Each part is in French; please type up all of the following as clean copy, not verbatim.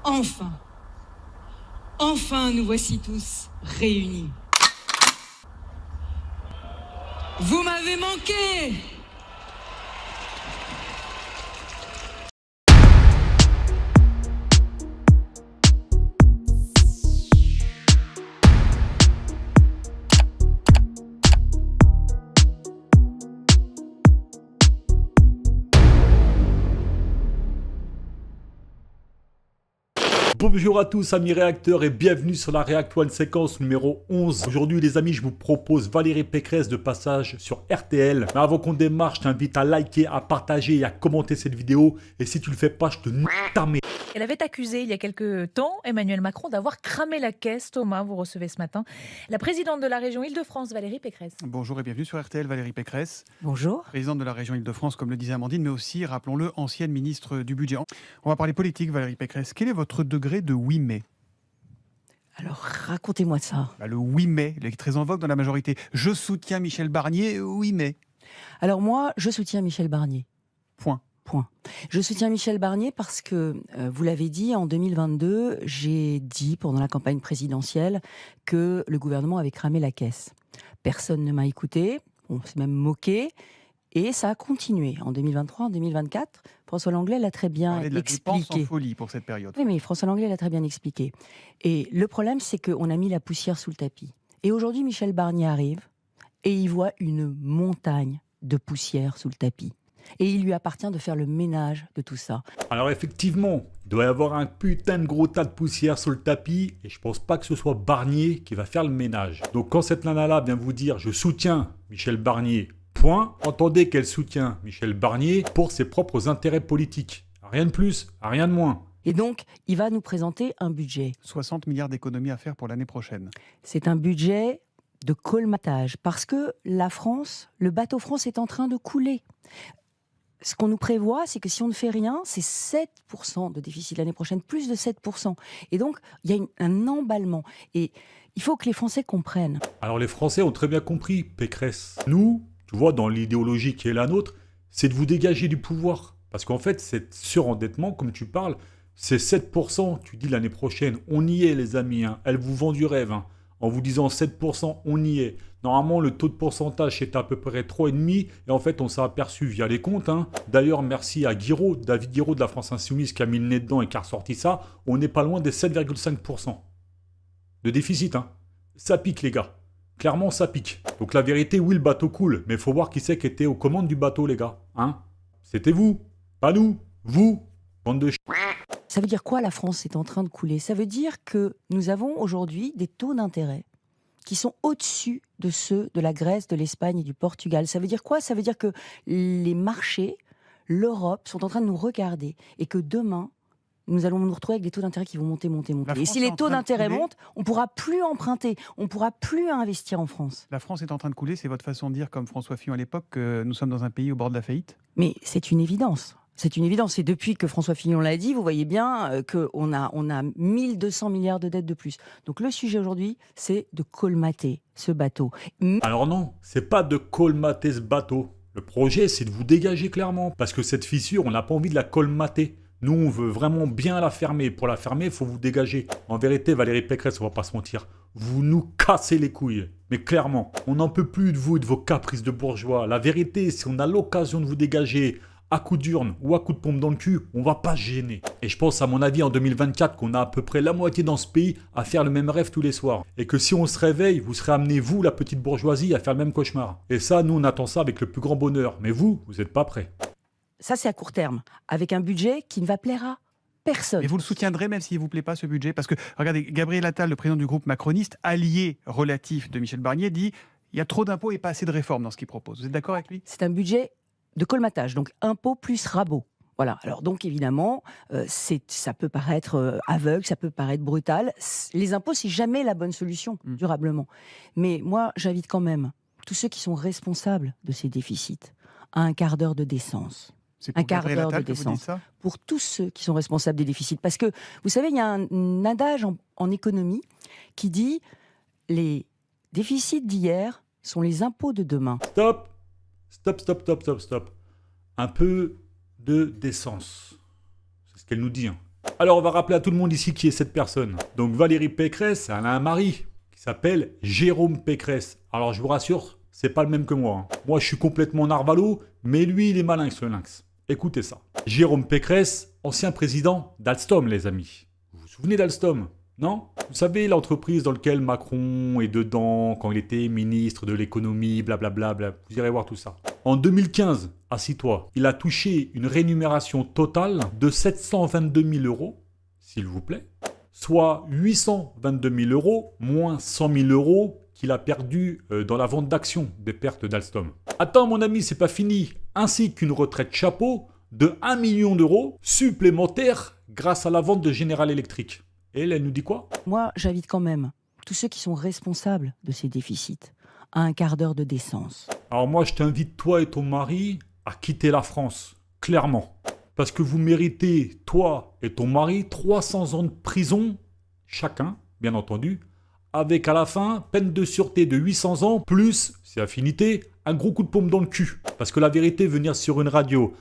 Enfin, enfin nous voici tous réunis. Vous m'avez manqué! Bonjour à tous amis réacteurs et bienvenue sur la React One séquence numéro 11. Aujourd'hui les amis, je vous propose Valérie Pécresse de passage sur RTL. Mais avant qu'on démarre, je t'invite à liker, à partager et à commenter cette vidéo. Et si tu le fais pas, je te nique ta mère. Elle avait accusé il y a quelques temps Emmanuel Macron d'avoir cramé la caisse. Thomas, vous recevez ce matin la présidente de la région Île-de-France, Valérie Pécresse. Bonjour et bienvenue sur RTL, Valérie Pécresse. Bonjour. Présidente de la région Île-de-France, comme le disait Amandine, mais aussi, rappelons-le, ancienne ministre du Budget. On va parler politique, Valérie Pécresse. Quel est votre degré de oui mais? Alors, racontez-moi ça. Le oui mais, il est très en vogue dans la majorité. Je soutiens Michel Barnier, oui mais. Alors moi, je soutiens Michel Barnier. Point. Je soutiens Michel Barnier parce que, vous l'avez dit, en 2022, j'ai dit pendant la campagne présidentielle que le gouvernement avait cramé la caisse. Personne ne m'a écouté, on s'est même moqué, et ça a continué. En 2023, en 2024, François Langlais l'a très bien de la dépense expliqué. en folie pour cette période. Oui, mais François Langlais l'a très bien expliqué. Et le problème, c'est qu'on a mis la poussière sous le tapis. Et aujourd'hui, Michel Barnier arrive et il voit une montagne de poussière sous le tapis. Et il lui appartient de faire le ménage de tout ça. Alors effectivement, il doit y avoir un putain de gros tas de poussière sur le tapis. Et je pense pas que ce soit Barnier qui va faire le ménage. Donc quand cette nana-là vient vous dire « Je soutiens Michel Barnier », point, entendez qu'elle soutient Michel Barnier pour ses propres intérêts politiques. Rien de plus, rien de moins. Et donc, il va nous présenter un budget. 60 milliards d'économies à faire pour l'année prochaine. C'est un budget de colmatage. Parce que la France, le bateau France est en train de couler. Ce qu'on nous prévoit, c'est que si on ne fait rien, c'est 7% de déficit l'année prochaine, plus de 7%. Et donc, il y a un emballement. Et il faut que les Français comprennent. Alors les Français ont très bien compris, Pécresse. Nous, tu vois, dans l'idéologie qui est la nôtre, c'est de vous dégager du pouvoir. Parce qu'en fait, cet surendettement, comme tu parles, c'est 7%, tu dis l'année prochaine. On y est, les amis, hein. Elle vous vend du rêve, hein. En vous disant 7%, on y est. Normalement, le taux de pourcentage est à peu près 3,5%. Et en fait, on s'est aperçu via les comptes. Hein. D'ailleurs, merci à Guiraud, David Guiraud de la France Insoumise qui a mis le nez dedans et qui a ressorti ça. On n'est pas loin des 7,5% de déficit. Hein. Ça pique, les gars. Clairement, ça pique. Donc la vérité, oui, le bateau coule. Mais il faut voir qui c'est qui était aux commandes du bateau, les gars. Hein. C'était vous, pas nous. Vous, bande de Ça veut dire quoi, la France est en train de couler? Ça veut dire que nous avons aujourd'hui des taux d'intérêt qui sont au-dessus de ceux de la Grèce, de l'Espagne et du Portugal. Ça veut dire quoi? Ça veut dire que les marchés, l'Europe, sont en train de nous regarder et que demain, nous allons nous retrouver avec des taux d'intérêt qui vont monter. Et si les taux d'intérêt montent, on ne pourra plus emprunter, on ne pourra plus investir en France. La France est en train de couler, c'est votre façon de dire, comme François Fillon à l'époque, que nous sommes dans un pays au bord de la faillite? Mais c'est une évidence. C'est une évidence. Et depuis que François Fillon l'a dit, vous voyez bien qu'on a 1200 milliards de dettes de plus. Donc le sujet aujourd'hui, c'est de colmater ce bateau. Alors non, c'est pas de colmater ce bateau. Le projet, c'est de vous dégager clairement. Parce que cette fissure, on n'a pas envie de la colmater. Nous, on veut vraiment bien la fermer. Pour la fermer, il faut vous dégager. En vérité, Valérie Pécresse, on va pas se mentir, vous nous cassez les couilles. Mais clairement, on n'en peut plus de vous et de vos caprices de bourgeois. La vérité, si on a l'occasion de vous dégager à coup d'urne ou à coup de pompe dans le cul, on va pas se gêner. Et je pense à mon avis en 2024 qu'on a à peu près la moitié dans ce pays à faire le même rêve tous les soirs. Et que si on se réveille, vous serez amené, vous, la petite bourgeoisie, à faire le même cauchemar. Et ça, nous, on attend ça avec le plus grand bonheur. Mais vous, vous n'êtes pas prêts. Ça, c'est à court terme, avec un budget qui ne va plaire à personne. Et vous le soutiendrez même s'il ne vous plaît pas ce budget? Parce que, regardez, Gabriel Attal, le président du groupe macroniste, allié relatif de Michel Barnier, dit il y a trop d'impôts et pas assez de réformes dans ce qu'il propose. Vous êtes d'accord avec lui? C'est un budget de colmatage, donc impôt plus rabot. Voilà. Alors donc évidemment, ça peut paraître aveugle, ça peut paraître brutal. Les impôts, c'est jamais la bonne solution, durablement. Mais moi, j'invite quand même tous ceux qui sont responsables de ces déficits à un quart d'heure de décence. C'est un pour quart Gabriel d'heure de Attal que vous dites décence. ça? Pour tous ceux qui sont responsables des déficits. Parce que, vous savez, il y a un adage en économie qui dit les déficits d'hier sont les impôts de demain. Stop. Stop, stop, stop, stop, stop. Un peu de décence. C'est ce qu'elle nous dit. Hein. Alors on va rappeler à tout le monde ici qui est cette personne. Donc Valérie Pécresse, elle a un mari qui s'appelle Jérôme Pécresse. Alors je vous rassure, c'est pas le même que moi. Moi je suis complètement narvalo, mais lui il est malin ce lynx. Écoutez ça. Jérôme Pécresse, ancien président d'Alstom les amis. Vous vous souvenez d'Alstom ? Non ? Vous savez, l'entreprise dans laquelle Macron est dedans quand il était ministre de l'économie, blablabla, vous irez voir tout ça. En 2015, assis-toi, il a touché une rémunération totale de 722 000 euros, s'il vous plaît, soit 822 000 euros moins 100 000 euros qu'il a perdu dans la vente d'actions des pertes d'Alstom. Attends mon ami, c'est pas fini, ainsi qu'une retraite chapeau de 1 million d'euros supplémentaires grâce à la vente de General Electric. Et elle nous dit quoi ? Moi, j'invite quand même tous ceux qui sont responsables de ces déficits à un quart d'heure de décence. Alors moi, je t'invite, toi et ton mari, à quitter la France, clairement. Parce que vous méritez, toi et ton mari, 300 ans de prison, chacun, bien entendu, avec à la fin, peine de sûreté de 800 ans, plus, c'est affinité, un gros coup de paume dans le cul. Parce que la vérité, venir sur une radio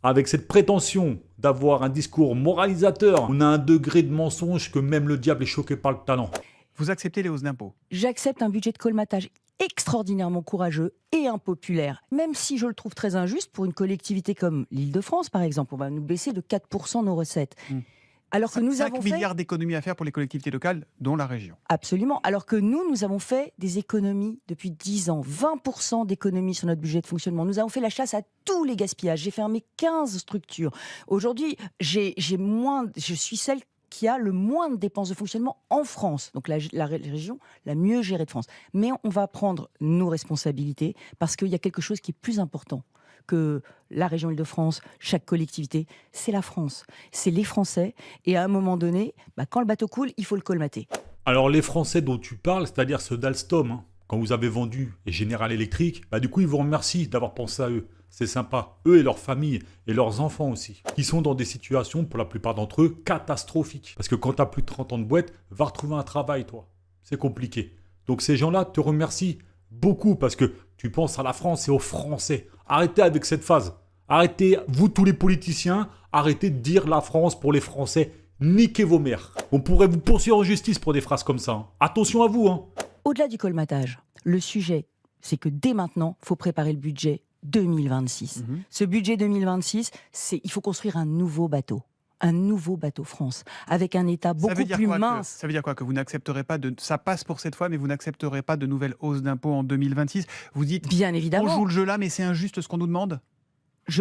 avec cette prétention d'avoir un discours moralisateur, on a un degré de mensonge que même le diable est choqué par le talent. Vous acceptez les hausses d'impôts? J'accepte un budget de colmatage extraordinairement courageux et impopulaire, même si je le trouve très injuste pour une collectivité comme l'Île-de-France, par exemple. On va nous baisser de 4% nos recettes. Alors que nous avons 5 milliards d'économies à faire pour les collectivités locales, dont la région. Absolument. Alors que nous avons fait des économies depuis 10 ans. 20% d'économies sur notre budget de fonctionnement. Nous avons fait la chasse à tous les gaspillages. J'ai fermé 15 structures. Aujourd'hui, je suis celle qui a le moins de dépenses de fonctionnement en France. Donc la région la mieux gérée de France. Mais on va prendre nos responsabilités parce qu'il y a quelque chose qui est plus important que la région Île-de-France, chaque collectivité, c'est la France, c'est les Français. Et à un moment donné, quand le bateau coule, il faut le colmater. Alors les Français dont tu parles, c'est-à-dire ceux d'Alstom, quand vous avez vendu et General Electric, du coup ils vous remercient d'avoir pensé à eux. C'est sympa. Eux et leurs familles et leurs enfants aussi, qui sont dans des situations, pour la plupart d'entre eux, catastrophiques. Parce que quand tu as plus de 30 ans de boîte, va retrouver un travail, toi. C'est compliqué. Donc ces gens-là te remercient beaucoup parce que tu penses à la France et aux Français. Arrêtez avec cette phase. Arrêtez, vous tous les politiciens, arrêtez de dire la France pour les Français. Niquez vos mères. On pourrait vous poursuivre en justice pour des phrases comme ça. Attention à vous. Au-delà du colmatage, le sujet, c'est que dès maintenant, il faut préparer le budget 2026. Ce budget 2026, il faut construire un nouveau bateau. Un nouveau bateau France, avec un État beaucoup plus mince. Ça veut dire quoi? Que vous n'accepterez pas de... Ça passe pour cette fois, mais vous n'accepterez pas de nouvelles hausses d'impôts en 2026. Vous dites, bien évidemment, on joue le jeu là, mais c'est injuste ce qu'on nous demande?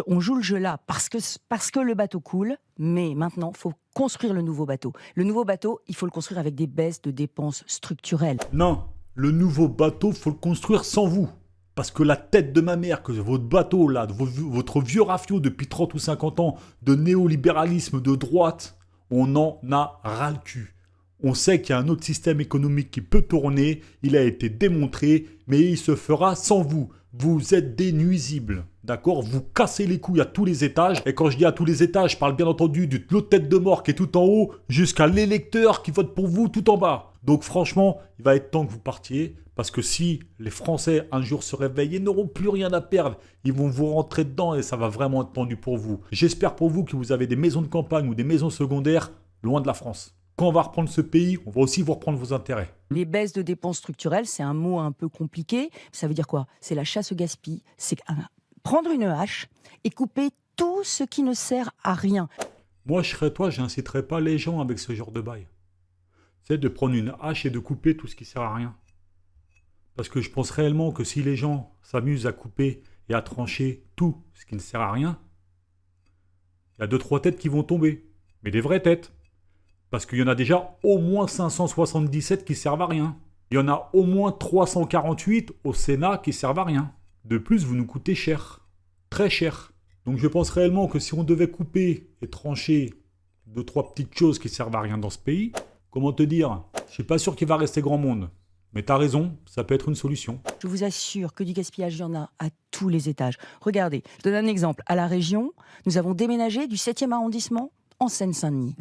On joue le jeu là parce que le bateau coule, mais maintenant, il faut construire le nouveau bateau. Le nouveau bateau, il faut le construire avec des baisses de dépenses structurelles. Non, le nouveau bateau, il faut le construire sans vous. Parce que la tête de ma mère, que votre bateau là, votre vieux rafio depuis 30 ou 50 ans de néolibéralisme de droite, on en a ras le cul. On sait qu'il y a un autre système économique qui peut tourner, il a été démontré, mais il se fera sans vous. Vous êtes des nuisibles, d'accord? Vous cassez les couilles à tous les étages. Et quand je dis à tous les étages, je parle bien entendu de l'autre tête de mort qui est tout en haut, jusqu'à l'électeur qui vote pour vous tout en bas. Donc franchement, il va être temps que vous partiez. Parce que si les Français un jour se réveillent et n'auront plus rien à perdre, ils vont vous rentrer dedans et ça va vraiment être tendu pour vous. J'espère pour vous que vous avez des maisons de campagne ou des maisons secondaires loin de la France. Quand on va reprendre ce pays, on va aussi vous reprendre vos intérêts. Les baisses de dépenses structurelles, c'est un mot un peu compliqué. Ça veut dire quoi? C'est la chasse au gaspillage. C'est prendre une hache et couper tout ce qui ne sert à rien. Moi, je serais toi, j'inciterais pas les gens avec ce genre de bail. C'est de prendre une hache et de couper tout ce qui sert à rien. Parce que je pense réellement que si les gens s'amusent à couper et à trancher tout ce qui ne sert à rien, il y a 2-3 têtes qui vont tomber. Mais des vraies têtes. Parce qu'il y en a déjà au moins 577 qui servent à rien. Il y en a au moins 348 au Sénat qui servent à rien. De plus, vous nous coûtez cher. Très cher. Donc je pense réellement que si on devait couper et trancher 2-3 petites choses qui servent à rien dans ce pays, comment te dire? Je suis pas sûr qu'il va rester grand monde. Mais t'as raison, ça peut être une solution. Je vous assure que du gaspillage, il y en a à tous les étages. Regardez, je donne un exemple. À la région, nous avons déménagé du 7e arrondissement en Seine-Saint-Denis.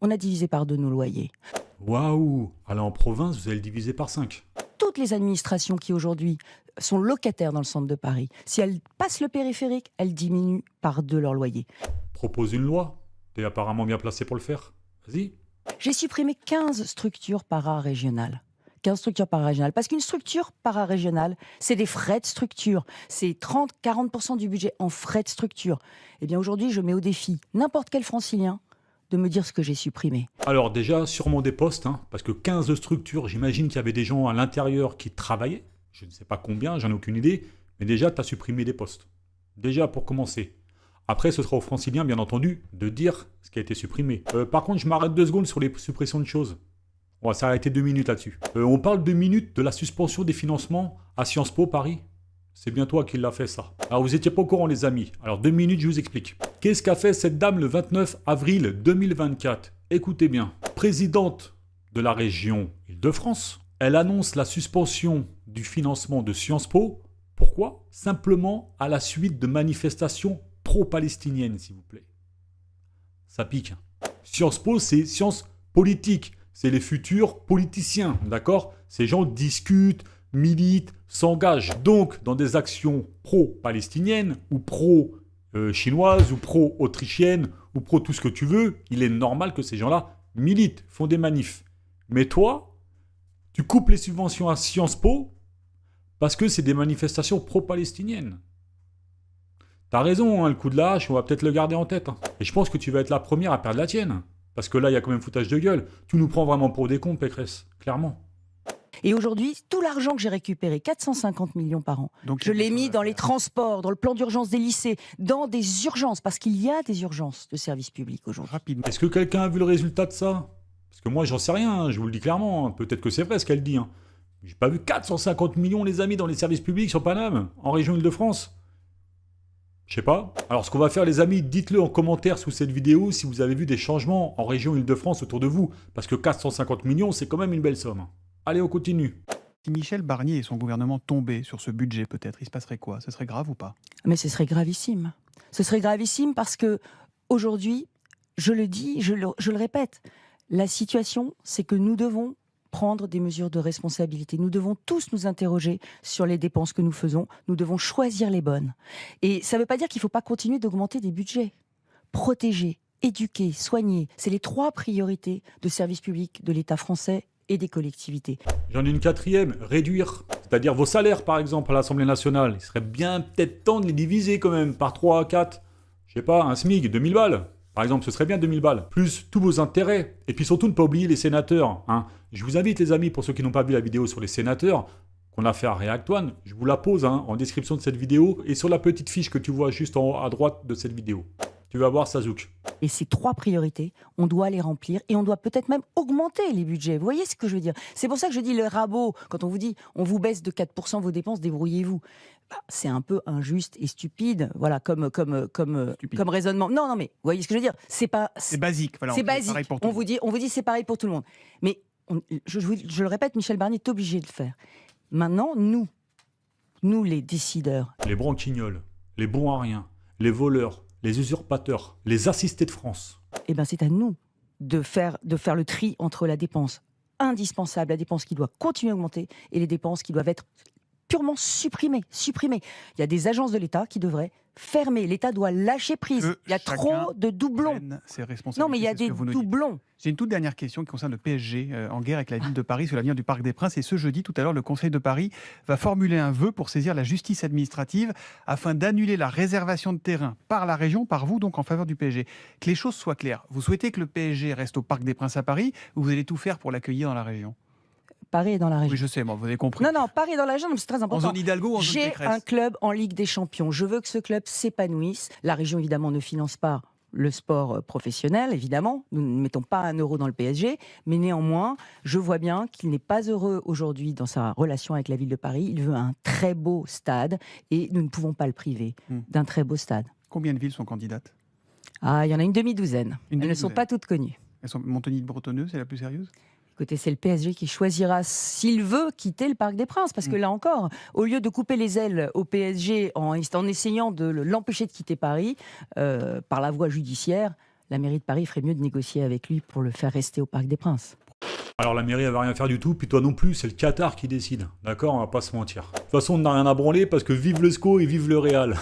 On a divisé par 2 nos loyers. Waouh! Aller en province, vous allez le diviser par 5. Toutes les administrations qui aujourd'hui sont locataires dans le centre de Paris, si elles passent le périphérique, elles diminuent par 2 leur loyer. Propose une loi. T'es apparemment bien placé pour le faire. Vas-y. J'ai supprimé 15 structures para-régionales. 15 structures para-régionales. Parce qu'une structure para-régionale, c'est des frais de structure. C'est 30-40% du budget en frais de structure. Eh bien aujourd'hui, je mets au défi n'importe quel francilien de me dire ce que j'ai supprimé. Alors déjà, sûrement des postes, hein, parce que 15 structures, j'imagine qu'il y avait des gens à l'intérieur qui travaillaient. Je ne sais pas combien, j'en ai aucune idée. Mais déjà, tu as supprimé des postes. Déjà, pour commencer. Après, ce sera aux franciliens, bien entendu, de dire ce qui a été supprimé. Par contre, je m'arrête 2 secondes sur les suppressions de choses. On va s'arrêter 2 minutes là-dessus. On parle 2 minutes de la suspension des financements à Sciences Po Paris. C'est bien toi qui l'as fait, ça. Alors, vous n'étiez pas au courant, les amis. Alors, 2 minutes, je vous explique. Qu'est-ce qu'a fait cette dame le 29 avril 2024? Écoutez bien. Présidente de la région Île-de-France, elle annonce la suspension du financement de Sciences Po. Pourquoi? Simplement à la suite de manifestations pro-palestiniennes, s'il vous plaît. Ça pique. Sciences Po, c'est sciences politiques. C'est les futurs politiciens, d'accord? Ces gens discutent, militent, s'engagent. Donc, dans des actions pro-palestiniennes ou pro-chinoises ou pro-autrichiennes ou pro tout ce que tu veux, il est normal que ces gens-là militent, font des manifs. Mais toi, tu coupes les subventions à Sciences Po parce que c'est des manifestations pro-palestiniennes. T'as raison, hein, le coup de la hache, on va peut-être le garder en tête. Hein. Et je pense que tu vas être la première à perdre la tienne. Parce que là, il y a quand même foutage de gueule. Tu nous prends vraiment pour des cons, Pécresse, clairement. Et aujourd'hui, tout l'argent que j'ai récupéré, 450 millions par an, Donc, je l'ai mis dans les transports, dans le plan d'urgence des lycées, dans des urgences, parce qu'il y a des urgences de services publics aujourd'hui. Rapidement. Est-ce que quelqu'un a vu le résultat de ça? Parce que moi, j'en sais rien, hein, je vous le dis clairement. Hein. Peut-être que c'est vrai ce qu'elle dit. Hein. J'ai pas vu 450 millions, les amis, dans les services publics sur Paname, en région Île-de-France. Je sais pas. Alors, ce qu'on va faire, les amis, dites-le en commentaire sous cette vidéo si vous avez vu des changements en région Île-de-France autour de vous. Parce que 450 millions, c'est quand même une belle somme. Allez, on continue. Si Michel Barnier et son gouvernement tombaient sur ce budget, peut-être, il se passerait quoi? Ce serait grave ou pas? Mais ce serait gravissime. Ce serait gravissime parce que aujourd'hui, je le dis, je le répète, la situation, c'est que nous devons prendre des mesures de responsabilité. Nous devons tous nous interroger sur les dépenses que nous faisons. Nous devons choisir les bonnes. Et ça ne veut pas dire qu'il ne faut pas continuer d'augmenter des budgets. Protéger, éduquer, soigner, c'est les 3 priorités de services publics de l'État français et des collectivités. J'en ai une 4e, réduire. C'est-à-dire vos salaires, par exemple, à l'Assemblée nationale. Il serait bien peut-être temps de les diviser quand même par 3 à 4. Je sais pas, un SMIC, 2000 balles. Par exemple, ce serait bien 2000 balles. Plus tous vos intérêts. Et puis surtout, ne pas oublier les sénateurs. Hein. Je vous invite, les amis, pour ceux qui n'ont pas vu la vidéo sur les sénateurs, qu'on a fait à React One, je vous la pose en description de cette vidéo et sur la petite fiche que tu vois juste en haut à droite de cette vidéo. Tu vas voir, ça zouk. Et ces 3 priorités, on doit les remplir et on doit peut-être même augmenter les budgets. Vous voyez ce que je veux dire? C'est pour ça que je dis le rabot. Quand on vous dit, on vous baisse de 4% vos dépenses, débrouillez-vous. Bah, c'est un peu injuste et stupide, voilà, comme raisonnement. Non, mais vous voyez ce que je veux dire? C'est basique. Voilà, c'est basique. Pareil pour tout on vous dit c'est pareil pour tout le monde. Mais je le répète, Michel Barnier est obligé de le faire. Maintenant, nous les décideurs. Les branquignoles, les bons à rien, les voleurs, les usurpateurs, les assistés de France. Eh bien, c'est à nous de faire le tri entre la dépense indispensable, la dépense qui doit continuer à augmenter, et les dépenses qui doivent être purement supprimées. Il y a des agences de l'État qui devraient fermer. L'État doit lâcher prise. Il y a trop de doublons. Non, mais il y a des doublons. J'ai une toute dernière question qui concerne le PSG, en guerre avec la ville de Paris sur l'avenir du Parc des Princes. Et ce jeudi, tout à l'heure, le Conseil de Paris va formuler un vœu pour saisir la justice administrative afin d'annuler la réservation de terrain par la région, par vous, donc en faveur du PSG. Que les choses soient claires. Vous souhaitez que le PSG reste au Parc des Princes à Paris ou vous allez tout faire pour l'accueillir dans la région? Paris est dans la région. Oui, je sais, moi, vous avez compris. Non, Paris est dans la région, c'est très important. En zone Hidalgo ou en zone Pécresse? J'ai un club en Ligue des Champions. Je veux que ce club s'épanouisse. La région, évidemment, ne finance pas le sport professionnel, évidemment. Nous ne mettons pas 1 euro dans le PSG. Mais néanmoins, je vois bien qu'il n'est pas heureux aujourd'hui dans sa relation avec la ville de Paris. Il veut un très beau stade et nous ne pouvons pas le priver d'un très beau stade. Combien de villes sont candidates? Ah, il y en a une demi-douzaine. Elles ne sont pas toutes connues. Montagny-de-Bretonneux, c'est la plus sérieuse? Écoutez, c'est le PSG qui choisira s'il veut quitter le Parc des Princes. Parce que là encore, au lieu de couper les ailes au PSG en essayant de l'empêcher de quitter Paris par la voie judiciaire, la mairie de Paris ferait mieux de négocier avec lui pour le faire rester au Parc des Princes. Alors la mairie, elle va rien faire du tout, puis toi non plus, c'est le Qatar qui décide. D'accord, on va pas se mentir. De toute façon, on n'a rien à branler parce que vive le SCO et vive le Real.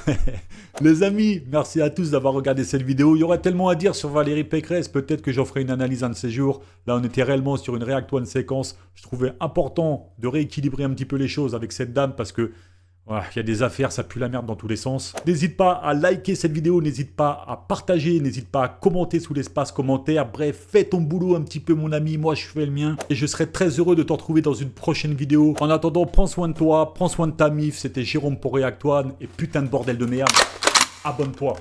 Les amis, merci à tous d'avoir regardé cette vidéo. Il y aurait tellement à dire sur Valérie Pécresse, peut-être que j'en ferai une analyse un de ces jours. Là, on était réellement sur une React One séquence. Je trouvais important de rééquilibrer un petit peu les choses avec cette dame parce que voilà, il y a des affaires, ça pue la merde dans tous les sens. N'hésite pas à liker cette vidéo, n'hésite pas à partager, n'hésite pas à commenter sous l'espace commentaire. Bref, fais ton boulot un petit peu mon ami, moi je fais le mien. Et je serai très heureux de te retrouver dans une prochaine vidéo. En attendant, prends soin de toi, prends soin de ta mif. C'était Jérôme pour React One et putain de bordel de merde. Abonne-toi.